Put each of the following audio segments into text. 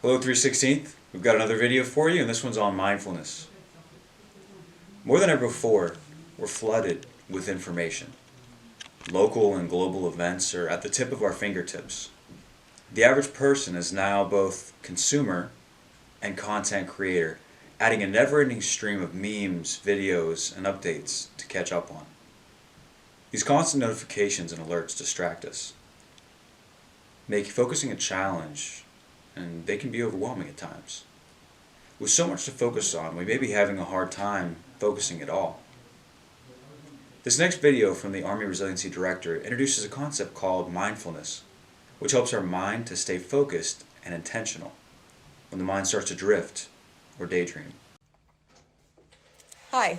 Hello 316th, we've got another video for you and this one's on mindfulness. More than ever before, we're flooded with information. Local and global events are at the tip of our fingertips. The average person is now both consumer and content creator, adding a never-ending stream of memes, videos, and updates to catch up on. These constant notifications and alerts distract us, make focusing a challenge, and they can be overwhelming at times. With so much to focus on, we may be having a hard time focusing at all. This next video from the Army Resiliency Director introduces a concept called mindfulness, which helps our mind to stay focused and intentional when the mind starts to drift or daydream. Hi,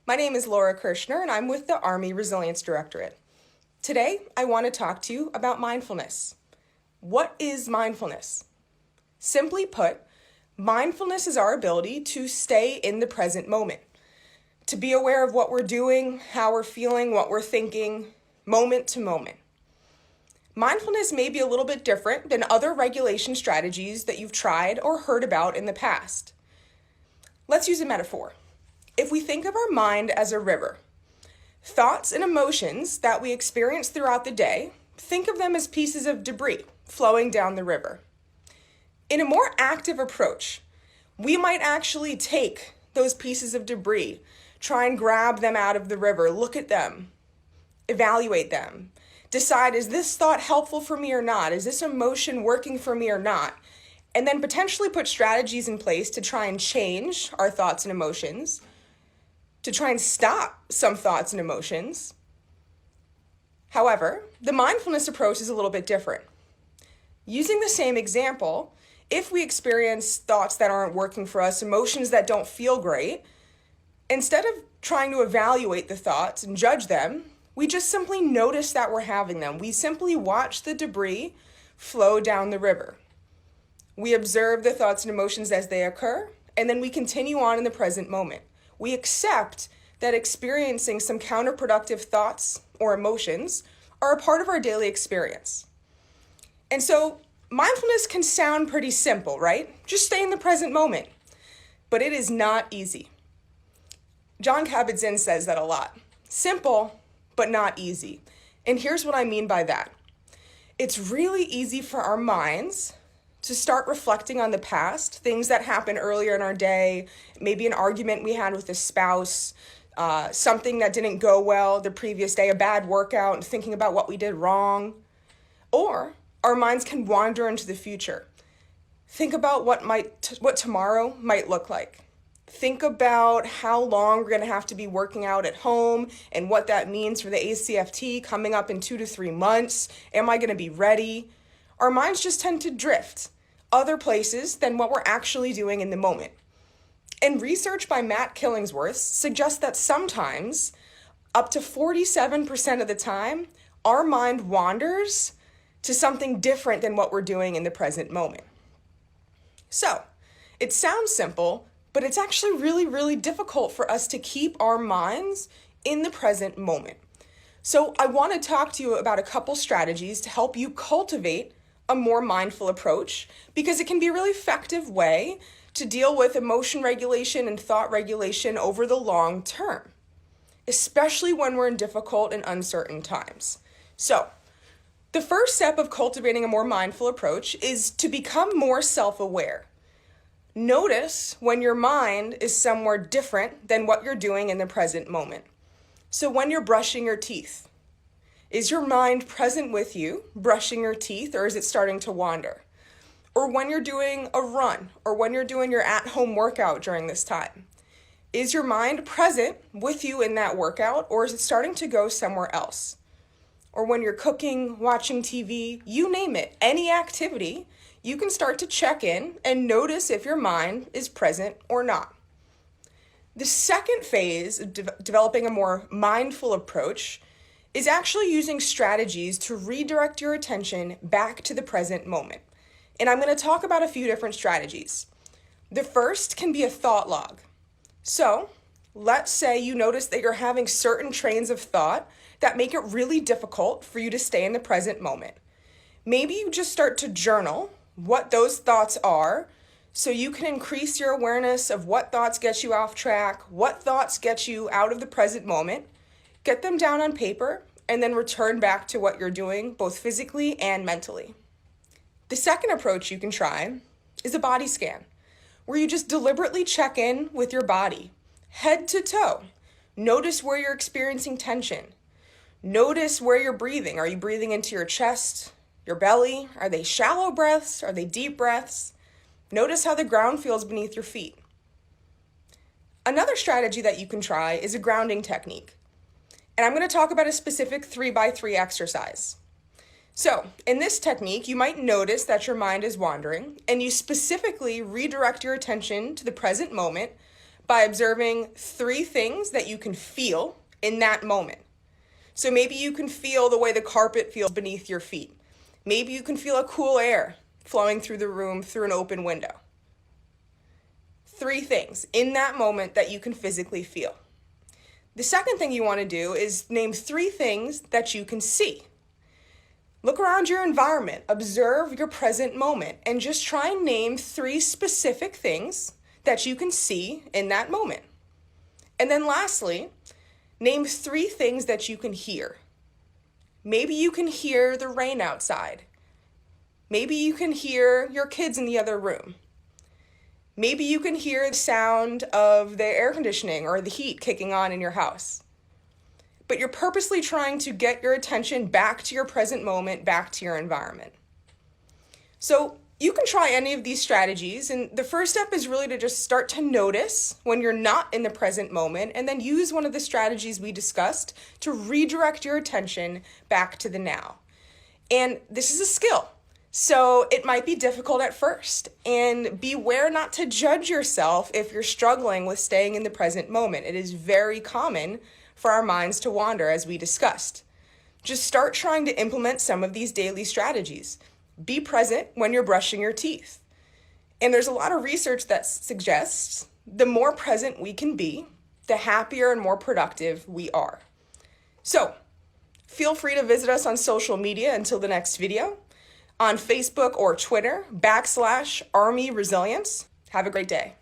my name is Laura Kirshner and I'm with the Army Resilience Directorate. Today, I want to talk to you about mindfulness. What is mindfulness? Simply put, mindfulness is our ability to stay in the present moment, to be aware of what we're doing, how we're feeling, what we're thinking, moment to moment. Mindfulness may be a little bit different than other regulation strategies that you've tried or heard about in the past. Let's use a metaphor. If we think of our mind as a river, thoughts and emotions that we experience throughout the day, think of them as pieces of debris flowing down the river. In a more active approach, we might actually take those pieces of debris, try and grab them out of the river, look at them, evaluate them, decide, is this thought helpful for me or not? Is this emotion working for me or not? And then potentially put strategies in place to try and change our thoughts and emotions, to try and stop some thoughts and emotions. However, the mindfulness approach is a little bit different. Using the same example, if we experience thoughts that aren't working for us, emotions that don't feel great, instead of trying to evaluate the thoughts and judge them, we just simply notice that we're having them. We simply watch the debris flow down the river. We observe the thoughts and emotions as they occur, and then we continue on in the present moment. We accept that experiencing some counterproductive thoughts or emotions are a part of our daily experience. And so mindfulness can sound pretty simple, right? Just stay in the present moment. But it is not easy. Jon Kabat-Zinn says that a lot. Simple, but not easy. And here's what I mean by that. It's really easy for our minds to start reflecting on the past, things that happened earlier in our day, maybe an argument we had with a spouse, something that didn't go well the previous day, a bad workout, and thinking about what we did wrong. Or our minds can wander into the future. Think about what tomorrow might look like. Think about how long we're going to have to be working out at home and what that means for the ACFT coming up in 2 to 3 months. Am I going to be ready? Our minds just tend to drift other places than what we're actually doing in the moment. And research by Matt Killingsworth suggests that sometimes, up to 47% of the time, our mind wanders to something different than what we're doing in the present moment. So, it sounds simple, but it's actually really, really difficult for us to keep our minds in the present moment. So I want to talk to you about a couple strategies to help you cultivate a more mindful approach, because it can be a really effective way to deal with emotion regulation and thought regulation over the long term, especially when we're in difficult and uncertain times. So, the first step of cultivating a more mindful approach is to become more self-aware. Notice when your mind is somewhere different than what you're doing in the present moment. So when you're brushing your teeth, is your mind present with you, brushing your teeth, or is it starting to wander? Or when you're doing a run, or when you're doing your at-home workout during this time, is your mind present with you in that workout, or is it starting to go somewhere else? Or when you're cooking, watching TV, you name it, any activity, you can start to check in and notice if your mind is present or not. The second phase of developing a more mindful approach is actually using strategies to redirect your attention back to the present moment. And I'm going to talk about a few different strategies. The first can be a thought log. So, let's say you notice that you're having certain trains of thought that make it really difficult for you to stay in the present moment. Maybe you just start to journal what those thoughts are so you can increase your awareness of what thoughts get you off track, what thoughts get you out of the present moment, get them down on paper, and then return back to what you're doing, both physically and mentally. The second approach you can try is a body scan, where you just deliberately check in with your body, head to toe. Notice where you're experiencing tension. Notice where you're breathing. Are you breathing into your chest, your belly? Are they shallow breaths? Are they deep breaths? Notice how the ground feels beneath your feet. Another strategy that you can try is a grounding technique. And I'm going to talk about a specific 3x3 exercise. So, in this technique, you might notice that your mind is wandering, and you specifically redirect your attention to the present moment by observing 3 things that you can feel in that moment. So maybe you can feel the way the carpet feels beneath your feet. Maybe you can feel a cool air flowing through the room through an open window. 3 things in that moment that you can physically feel. The second thing you want to do is name 3 things that you can see. Look around your environment, observe your present moment, and just try and name 3 specific things that you can see in that moment. And then lastly, name 3 things that you can hear. Maybe you can hear the rain outside. Maybe you can hear your kids in the other room. Maybe you can hear the sound of the air conditioning or the heat kicking on in your house. But you're purposely trying to get your attention back to your present moment, back to your environment. So you can try any of these strategies, and the first step is really to just start to notice when you're not in the present moment, and then use one of the strategies we discussed to redirect your attention back to the now. And this is a skill, so it might be difficult at first, and beware not to judge yourself if you're struggling with staying in the present moment. It is very common for our minds to wander, as we discussed. Just start trying to implement some of these daily strategies. Be present when you're brushing your teeth. And there's a lot of research that suggests the more present we can be, the happier and more productive we are. So, feel free to visit us on social media until the next video, on Facebook or Twitter, /Army Resilience. Have a great day.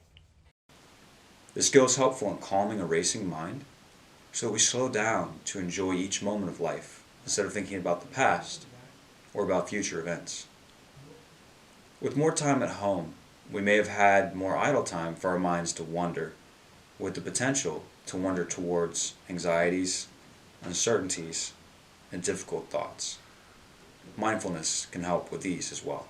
This skill is helpful in calming a racing mind, so we slow down to enjoy each moment of life instead of thinking about the past or about future events. With more time at home, we may have had more idle time for our minds to wander, with the potential to wander towards anxieties, uncertainties, and difficult thoughts. Mindfulness can help with these as well.